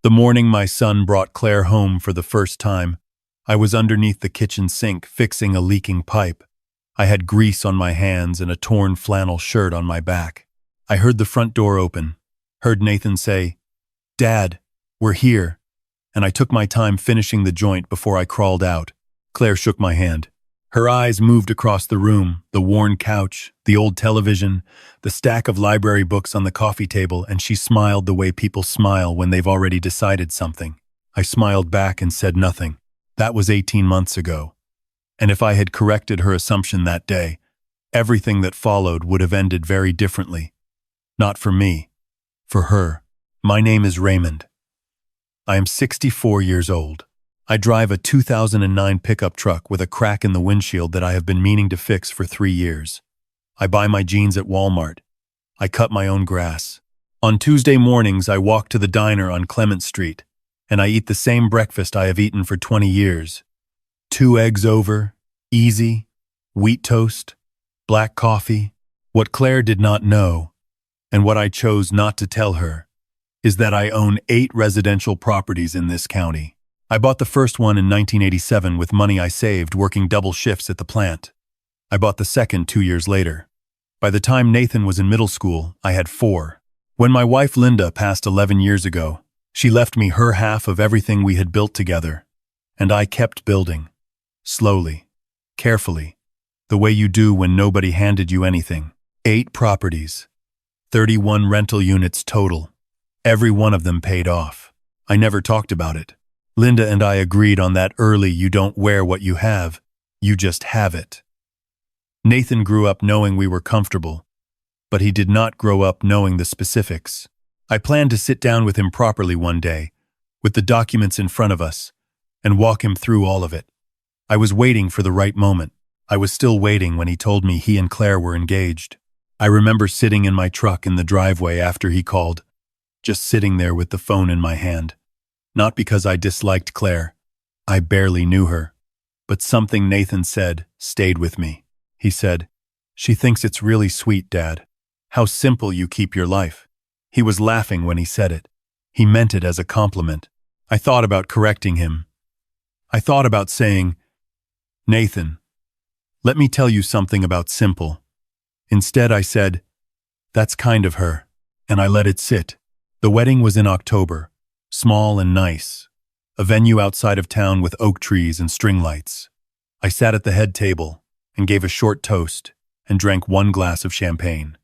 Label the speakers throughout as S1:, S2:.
S1: The morning my son brought Claire home for the first time, I was underneath the kitchen sink fixing a leaking pipe. I had grease on my hands and a torn flannel shirt on my back. I heard the front door open, heard Nathan say, "Dad, we're here," and I took my time finishing the joint before I crawled out. Claire shook my hand. Her eyes moved across the room, the worn couch, the old television, the stack of library books on the coffee table, and she smiled the way people smile when they've already decided something. I smiled back and said nothing. That was 18 months ago. And if I had corrected her assumption that day, everything that followed would have ended very differently. Not for me, for her. My name is Raymond. I am 64 years old. I drive a 2009 pickup truck with a crack in the windshield that I have been meaning to fix for 3 years. I buy my jeans at Walmart. I cut my own grass. On Tuesday mornings, I walk to the diner on Clement Street, and I eat the same breakfast I have eaten for 20 years. 2 eggs over, easy, wheat toast, black coffee. What Claire did not know, and what I chose not to tell her, is that I own 8 residential properties in this county. I bought the first one in 1987 with money I saved working double shifts at the plant. I bought the second 2 years later. By the time Nathan was in middle school, I had 4. When my wife Linda passed 11 years ago, she left me her half of everything we had built together, and I kept building. Slowly, carefully, the way you do when nobody handed you anything. 8 properties, 31 rental units total. Every one of them paid off. I never talked about it. Linda and I agreed on that early. You don't wear what you have, you just have it. Nathan grew up knowing we were comfortable, but he did not grow up knowing the specifics. I planned to sit down with him properly one day, with the documents in front of us, and walk him through all of it. I was waiting for the right moment. I was still waiting when he told me he and Claire were engaged. I remember sitting in my truck in the driveway after he called, just sitting there with the phone in my hand. Not because I disliked Claire. I barely knew her. But something Nathan said stayed with me. He said, "She thinks it's really sweet, Dad. How simple you keep your life." He was laughing when he said it. He meant it as a compliment. I thought about correcting him. I thought about saying, "Nathan, let me tell you something about simple." Instead, I said, "That's kind of her," and I let it sit. The wedding was in October. Small and nice, a venue outside of town with oak trees and string lights. I sat at the head table and gave a short toast and drank 1 glass of champagne.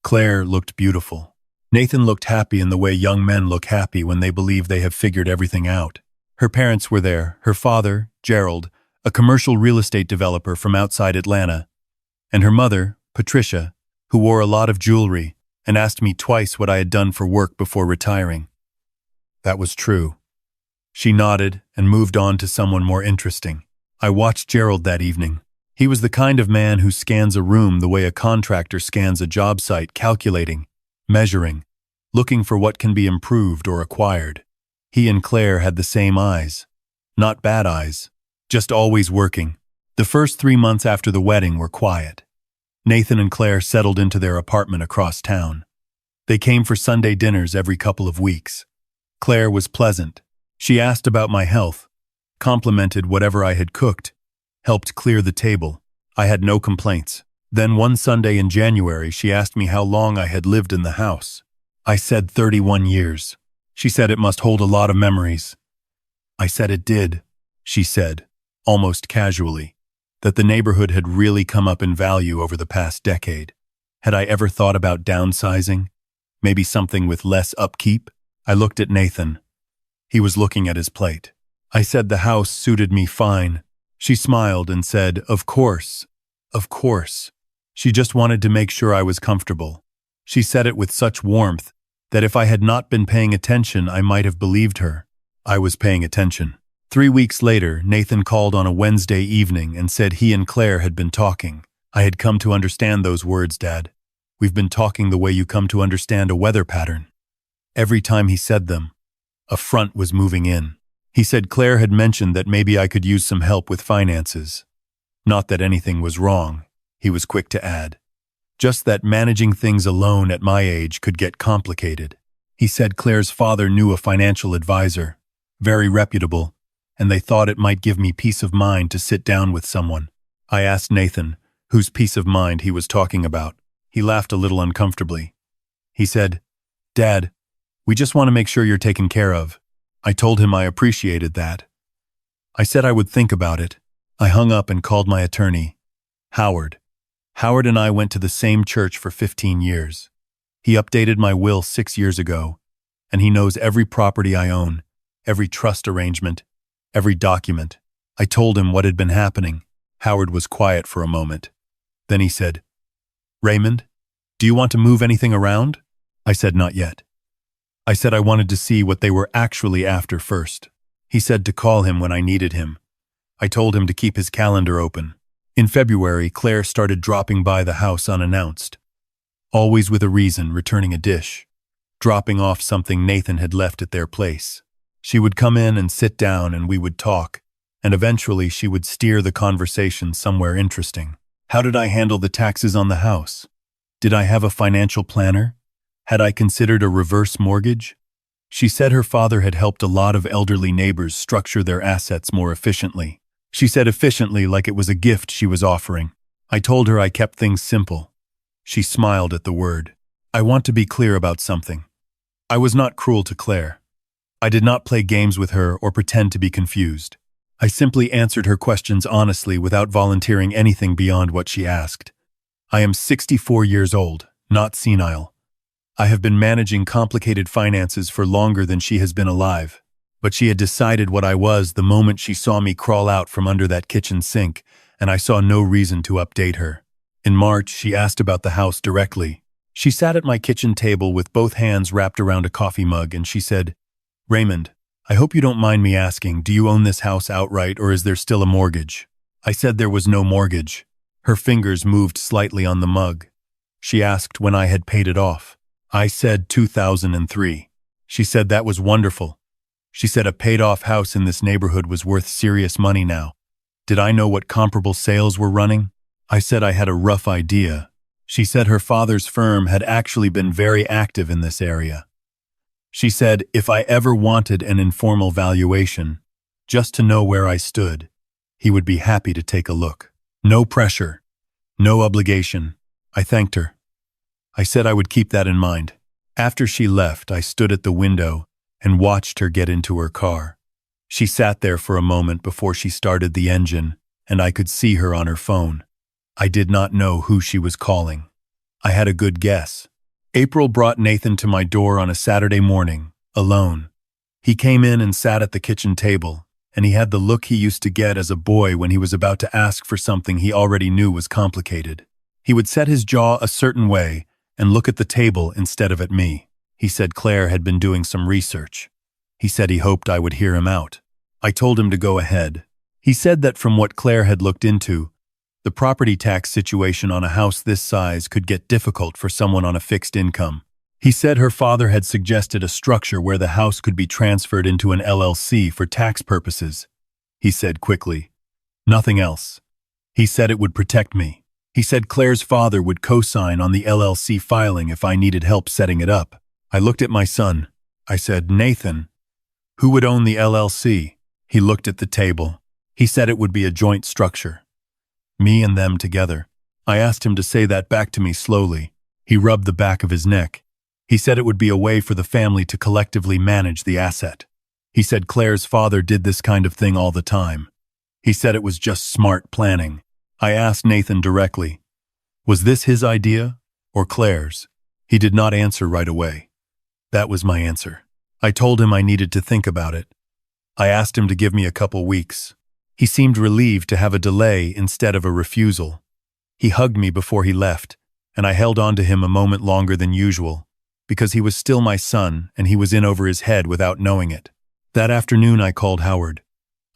S1: Claire looked beautiful. Nathan looked happy in the way young men look happy when they believe they have figured everything out. Her parents were there, her father, Gerald, a commercial real estate developer from outside Atlanta, and her mother, Patricia, who wore a lot of jewelry and asked me twice what I had done for work before retiring. That was true. She nodded and moved on to someone more interesting. I watched Gerald that evening. He was the kind of man who scans a room the way a contractor scans a job site, calculating, measuring, looking for what can be improved or acquired. He and Claire had the same eyes. Not bad eyes, just always working. The first 3 months after the wedding were quiet. Nathan and Claire settled into their apartment across town. They came for Sunday dinners every couple of weeks. Claire was pleasant. She asked about my health, complimented whatever I had cooked, helped clear the table. I had no complaints. Then one Sunday in January, she asked me how long I had lived in the house. I said 31 years. She said it must hold a lot of memories. I said it did, she said, almost casually, that the neighborhood had really come up in value over the past decade. Had I ever thought about downsizing? Maybe something with less upkeep? I looked at Nathan. He was looking at his plate. I said the house suited me fine. She smiled and said, "Of course, of course." She just wanted to make sure I was comfortable. She said it with such warmth that if I had not been paying attention, I might have believed her. I was paying attention. 3 weeks later, Nathan called on a Wednesday evening and said he and Claire had been talking. I had come to understand those words, Dad. We've been talking the way you come to understand a weather pattern. Every time he said them, a front was moving in. He said Claire had mentioned that maybe I could use some help with finances. Not that anything was wrong, he was quick to add. Just that managing things alone at my age could get complicated. He said Claire's father knew a financial advisor, very reputable, and they thought it might give me peace of mind to sit down with someone. I asked Nathan whose peace of mind he was talking about. He laughed a little uncomfortably. He said, "Dad, we just want to make sure you're taken care of." I told him I appreciated that. I said I would think about it. I hung up and called my attorney, Howard. Howard and I went to the same church for 15 years. He updated my will 6 years ago, and he knows every property I own, every trust arrangement, every document. I told him what had been happening. Howard was quiet for a moment. Then he said, "Raymond, do you want to move anything around?" I said not yet. I said I wanted to see what they were actually after first. He said to call him when I needed him. I told him to keep his calendar open. In February, Claire started dropping by the house unannounced. Always with a reason, returning a dish, dropping off something Nathan had left at their place. She would come in and sit down and we would talk, and eventually she would steer the conversation somewhere interesting. How did I handle the taxes on the house? Did I have a financial planner? Had I considered a reverse mortgage? She said her father had helped a lot of elderly neighbors structure their assets more efficiently. She said efficiently like it was a gift she was offering. I told her I kept things simple. She smiled at the word. I want to be clear about something. I was not cruel to Claire. I did not play games with her or pretend to be confused. I simply answered her questions honestly without volunteering anything beyond what she asked. I am 64 years old, not senile. I have been managing complicated finances for longer than she has been alive, but she had decided what I was the moment she saw me crawl out from under that kitchen sink, and I saw no reason to update her. In March, she asked about the house directly. She sat at my kitchen table with both hands wrapped around a coffee mug, and she said, "Raymond, I hope you don't mind me asking, do you own this house outright or is there still a mortgage?" I said there was no mortgage. Her fingers moved slightly on the mug. She asked when I had paid it off. I said 2003. She said that was wonderful. She said a paid-off house in this neighborhood was worth serious money now. Did I know what comparable sales were running? I said I had a rough idea. She said her father's firm had actually been very active in this area. She said if I ever wanted an informal valuation, just to know where I stood, he would be happy to take a look. No pressure, no obligation. I thanked her. I said I would keep that in mind. After she left, I stood at the window and watched her get into her car. She sat there for a moment before she started the engine, and I could see her on her phone. I did not know who she was calling. I had a good guess. April brought Nathan to my door on a Saturday morning, alone. He came in and sat at the kitchen table, and he had the look he used to get as a boy when he was about to ask for something he already knew was complicated. He would set his jaw a certain way and look at the table instead of at me. He said Claire had been doing some research. He said he hoped I would hear him out. I told him to go ahead. He said that from what Claire had looked into, the property tax situation on a house this size could get difficult for someone on a fixed income. He said her father had suggested a structure where the house could be transferred into an LLC for tax purposes. He said quickly, "Nothing else." He said it would protect me. He said Claire's father would co-sign on the LLC filing if I needed help setting it up. I looked at my son. I said, "Nathan, who would own the LLC?" He looked at the table. He said it would be a joint structure. Me and them together. I asked him to say that back to me slowly. He rubbed the back of his neck. He said it would be a way for the family to collectively manage the asset. He said Claire's father did this kind of thing all the time. He said it was just smart planning. I asked Nathan directly, was this his idea or Claire's? He did not answer right away. That was my answer. I told him I needed to think about it. I asked him to give me a couple weeks. He seemed relieved to have a delay instead of a refusal. He hugged me before he left, and I held on to him a moment longer than usual, because he was still my son and he was in over his head without knowing it. That afternoon I called Howard.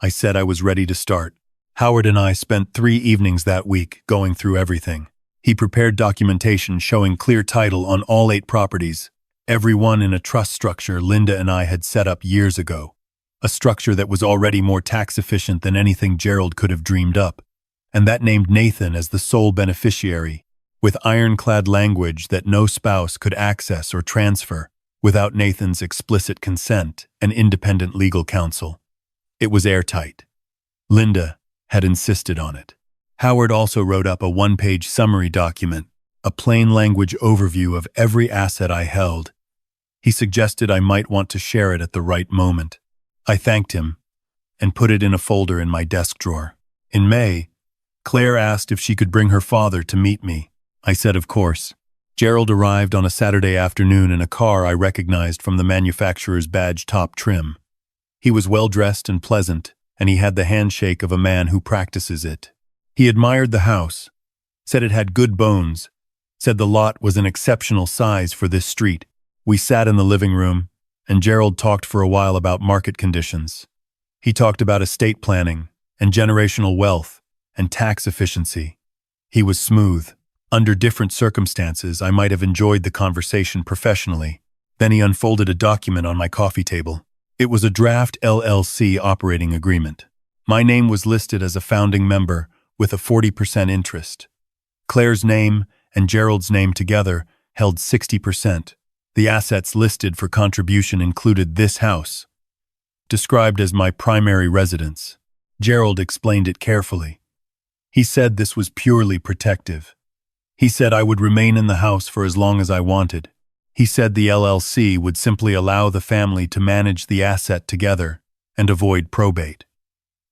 S1: I said I was ready to start. Howard and I spent 3 evenings that week going through everything. He prepared documentation showing clear title on all 8 properties, every one in a trust structure Linda and I had set up years ago. A structure that was already more tax efficient than anything Gerald could have dreamed up, and that named Nathan as the sole beneficiary, with ironclad language that no spouse could access or transfer. without Nathan's explicit consent and independent legal counsel. It was airtight. Linda had insisted on it. Howard also wrote up a one-page summary document, a plain language overview of every asset I held. He suggested I might want to share it at the right moment. I thanked him and put it in a folder in my desk drawer. In May, Claire asked if she could bring her father to meet me. I said of course. Gerald arrived on a Saturday afternoon in a car I recognized from the manufacturer's badge top trim. He was well-dressed and pleasant, and he had the handshake of a man who practices it. He admired the house, said it had good bones, said the lot was an exceptional size for this street. We sat in the living room, and Gerald talked for a while about market conditions. He talked about estate planning and generational wealth and tax efficiency. He was smooth. Under different circumstances, I might have enjoyed the conversation professionally. Then he unfolded a document on my coffee table. It was a draft LLC operating agreement. My name was listed as a founding member with a 40% interest. Claire's name and Gerald's name together held 60%. The assets listed for contribution included this house, described as my primary residence. Gerald explained it carefully. He said this was purely protective. He said I would remain in the house for as long as I wanted. He said the LLC would simply allow the family to manage the asset together and avoid probate.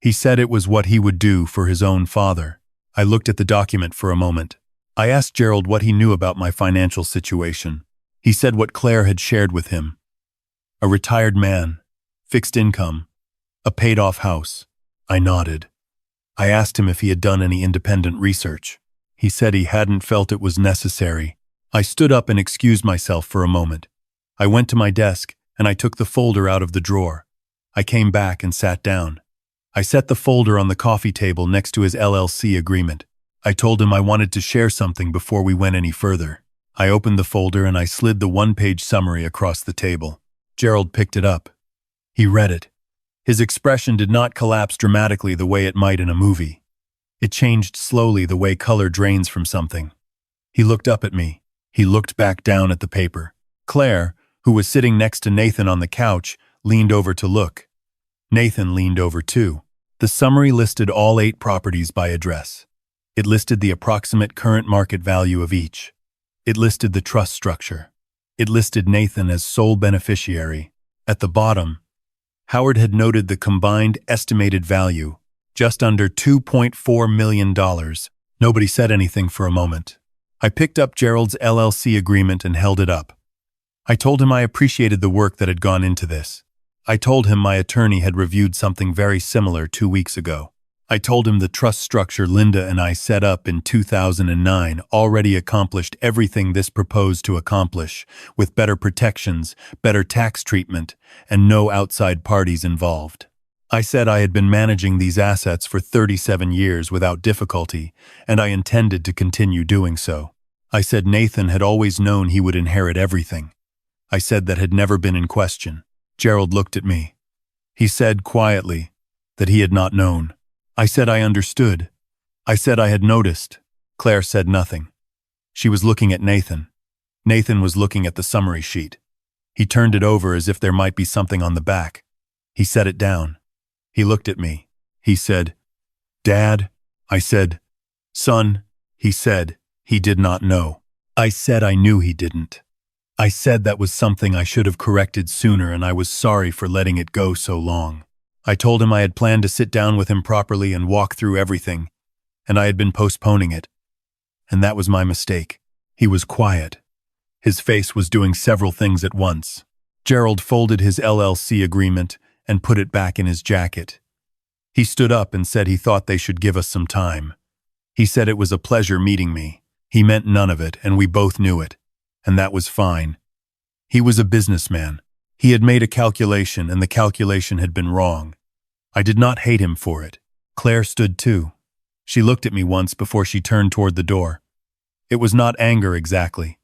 S1: He said it was what he would do for his own father. I looked at the document for a moment. I asked Gerald what he knew about my financial situation. He said what Claire had shared with him. A retired man, fixed income, a paid-off house. I nodded. I asked him if he had done any independent research. He said he hadn't felt it was necessary. I stood up and excused myself for a moment. I went to my desk and I took the folder out of the drawer. I came back and sat down. I set the folder on the coffee table next to his LLC agreement. I told him I wanted to share something before we went any further. I opened the folder and I slid the one-page summary across the table. Gerald picked it up. He read it. His expression did not collapse dramatically the way it might in a movie. It changed slowly the way color drains from something. He looked up at me. He looked back down at the paper. Claire, who was sitting next to Nathan on the couch, leaned over to look. Nathan leaned over too. The summary listed all 8 properties by address. It listed the approximate current market value of each. It listed the trust structure. It listed Nathan as sole beneficiary. At the bottom, Howard had noted the combined estimated value, just under $2.4 million. Nobody said anything for a moment. I picked up Gerald's LLC agreement and held it up. I told him I appreciated the work that had gone into this. I told him my attorney had reviewed something very similar 2 weeks ago. I told him the trust structure Linda and I set up in 2009 already accomplished everything this proposed to accomplish, with better protections, better tax treatment, and no outside parties involved. I said I had been managing these assets for 37 years without difficulty, and I intended to continue doing so. I said Nathan had always known he would inherit everything. I said that had never been in question. Gerald looked at me. He said quietly that he had not known. I said I understood. I said I had noticed. Claire said nothing. She was looking at Nathan. Nathan was looking at the summary sheet. He turned it over as if there might be something on the back. He set it down. He looked at me. He said, "Dad?" I said, "Son." He said he did not know. I said I knew he didn't. I said that was something I should have corrected sooner, and I was sorry for letting it go so long. I told him I had planned to sit down with him properly and walk through everything, and I had been postponing it. And that was my mistake. He was quiet. His face was doing several things at once. Gerald folded his LLC agreement and put it back in his jacket. He stood up and said he thought they should give us some time. He said it was a pleasure meeting me. He meant none of it, and we both knew it, and that was fine. He was a businessman. He had made a calculation, and the calculation had been wrong. I did not hate him for it. Claire stood too. She looked at me once before she turned toward the door. It was not anger exactly.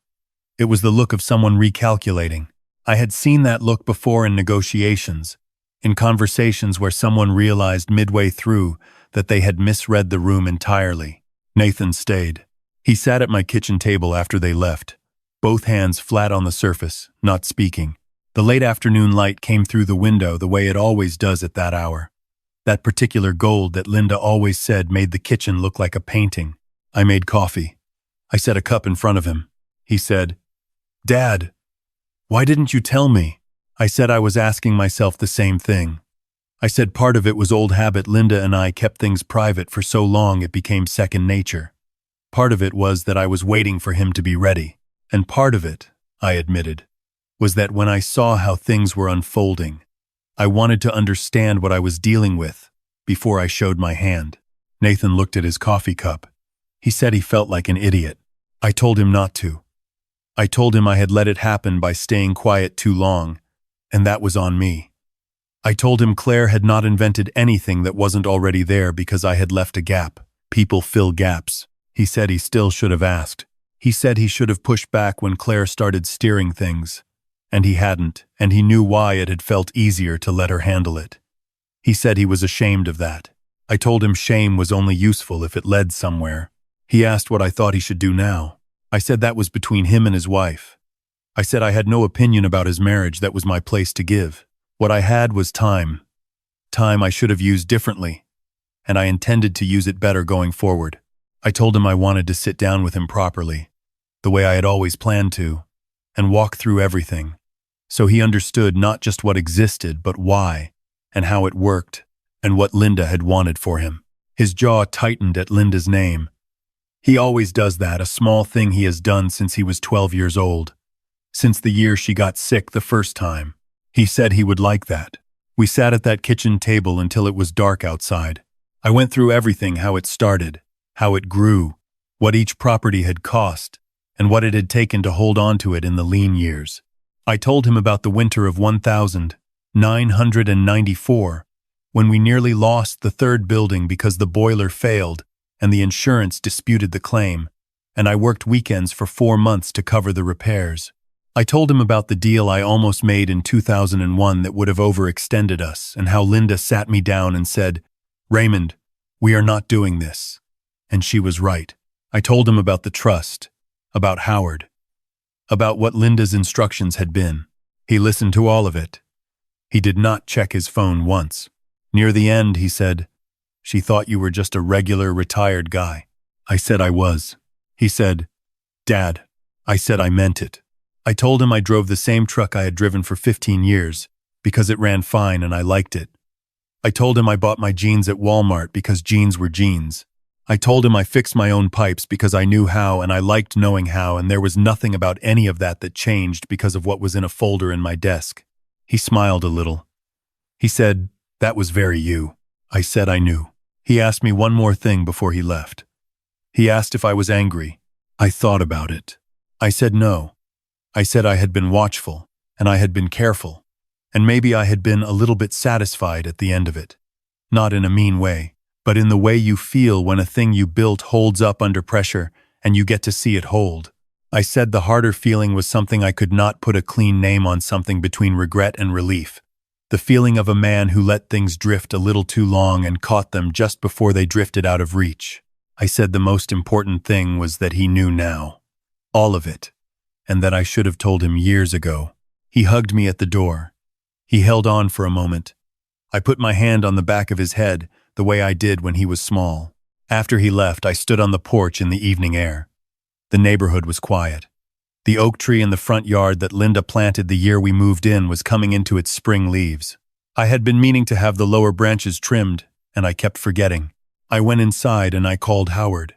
S1: It was the look of someone recalculating. I had seen that look before in negotiations, in conversations where someone realized midway through that they had misread the room entirely. Nathan stayed. He sat at my kitchen table after they left. both hands flat on the surface, not speaking. The late afternoon light came through the window the way it always does at that hour. That particular gold that Linda always said made the kitchen look like a painting. I made coffee. I set a cup in front of him. He said, "Dad, why didn't you tell me?" I said I was asking myself the same thing. I said part of it was old habit. Linda and I kept things private for so long it became second nature. Part of it was that I was waiting for him to be ready. And part of it, I admitted, was that when I saw how things were unfolding, I wanted to understand what I was dealing with before I showed my hand. Nathan looked at his coffee cup. He said he felt like an idiot. I told him not to. I told him I had let it happen by staying quiet too long, and that was on me. I told him Claire had not invented anything that wasn't already there because I had left a gap. People fill gaps. He said he still should have asked. He said he should have pushed back when Claire started steering things. And he hadn't, and he knew why it had felt easier to let her handle it. He said he was ashamed of that. I told him shame was only useful if it led somewhere. He asked what I thought he should do now. I said that was between him and his wife. I said I had no opinion about his marriage. That was my place to give. What I had was time. Time I should have used differently, and I intended to use it better going forward. I told him I wanted to sit down with him properly, the way I had always planned to, and walk through everything, so he understood not just what existed, but why, and how it worked, and what Linda had wanted for him. His jaw tightened at Linda's name. He always does that, a small thing he has done since he was 12 years old, since the year she got sick the first time. He said he would like that. We sat at that kitchen table until it was dark outside. I went through everything, how it started, how it grew, what each property had cost, and what it had taken to hold on to it in the lean years. I told him about the winter of 1994, when we nearly lost the third building because the boiler failed and the insurance disputed the claim, and I worked weekends for 4 months to cover the repairs. I told him about the deal I almost made in 2001 that would have overextended us, and how Linda sat me down and said, "Raymond, we are not doing this." And she was right. I told him about the trust, about Howard, about what Linda's instructions had been. He listened to all of it. He did not check his phone once. Near the end, he said, "She thought you were just a regular retired guy." I said I was. He said, "Dad." I said I meant it. I told him I drove the same truck I had driven for 15 years because it ran fine and I liked it. I told him I bought my jeans at Walmart because jeans were jeans. I told him I fixed my own pipes because I knew how and I liked knowing how, and there was nothing about any of that that changed because of what was in a folder in my desk. He smiled a little. He said, "That was very you." I said I knew. He asked me one more thing before he left. He asked if I was angry. I thought about it. I said no. I said I had been watchful, and I had been careful, and maybe I had been a little bit satisfied at the end of it. Not in a mean way, but in the way you feel when a thing you built holds up under pressure and you get to see it hold. I said the harder feeling was something I could not put a clean name on, something between regret and relief. The feeling of a man who let things drift a little too long and caught them just before they drifted out of reach. I said the most important thing was that he knew now. All of it. And that I should have told him years ago. He hugged me at the door. He held on for a moment. I put my hand on the back of his head, the way I did when he was small. After he left, I stood on the porch in the evening air. The neighborhood was quiet. The oak tree in the front yard that Linda planted the year we moved in was coming into its spring leaves. I had been meaning to have the lower branches trimmed, and I kept forgetting. I went inside and I called Howard.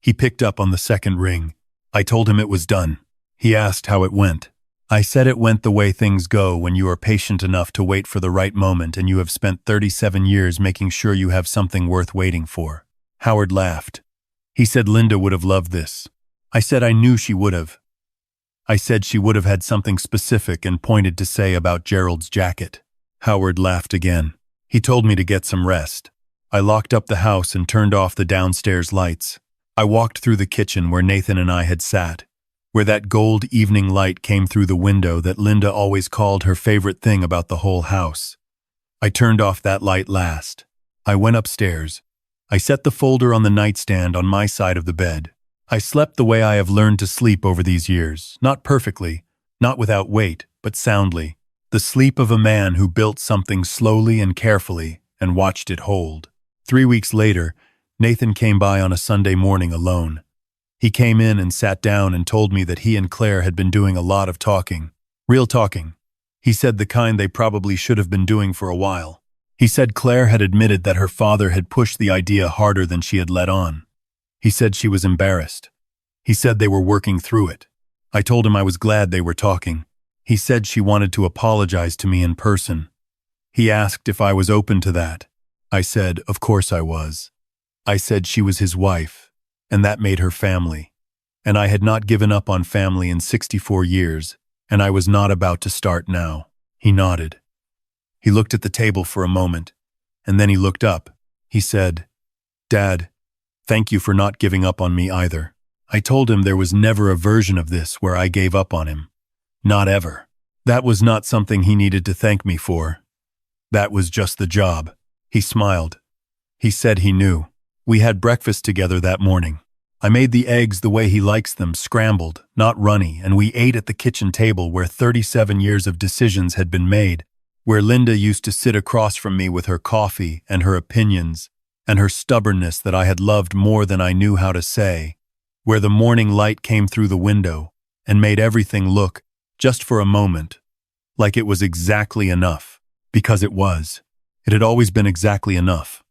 S1: He picked up on the second ring. I told him it was done. He asked how it went. I said it went the way things go when you are patient enough to wait for the right moment and you have spent 37 years making sure you have something worth waiting for. Howard laughed. He said Linda would have loved this. I said I knew she would have. I said she would have had something specific and pointed to say about Gerald's jacket. Howard laughed again. He told me to get some rest. I locked up the house and turned off the downstairs lights. I walked through the kitchen where Nathan and I had sat, where that gold evening light came through the window that Linda always called her favorite thing about the whole house. I turned off that light last. I went upstairs. I set the folder on the nightstand on my side of the bed. I slept the way I have learned to sleep over these years, not perfectly, not without weight, but soundly. The sleep of a man who built something slowly and carefully and watched it hold. 3 weeks later, Nathan came by on a Sunday morning alone. He came in and sat down and told me that he and Claire had been doing a lot of talking. Real talking. He said the kind they probably should have been doing for a while. He said Claire had admitted that her father had pushed the idea harder than she had let on. He said she was embarrassed. He said they were working through it. I told him I was glad they were talking. He said she wanted to apologize to me in person. He asked if I was open to that. I said, of course I was. I said she was his wife, and that made her family. And I had not given up on family in 64 years, and I was not about to start now. He nodded. He looked at the table for a moment, and then he looked up. He said, Dad, thank you for not giving up on me either. I told him there was never a version of this where I gave up on him. Not ever. That was not something he needed to thank me for. That was just the job. He smiled. He said he knew. We had breakfast together that morning. I made the eggs the way he likes them, scrambled, not runny, and we ate at the kitchen table where 37 years of decisions had been made, where Linda used to sit across from me with her coffee and her opinions and her stubbornness that I had loved more than I knew how to say, where the morning light came through the window and made everything look, just for a moment, like it was exactly enough, because it was. It had always been exactly enough.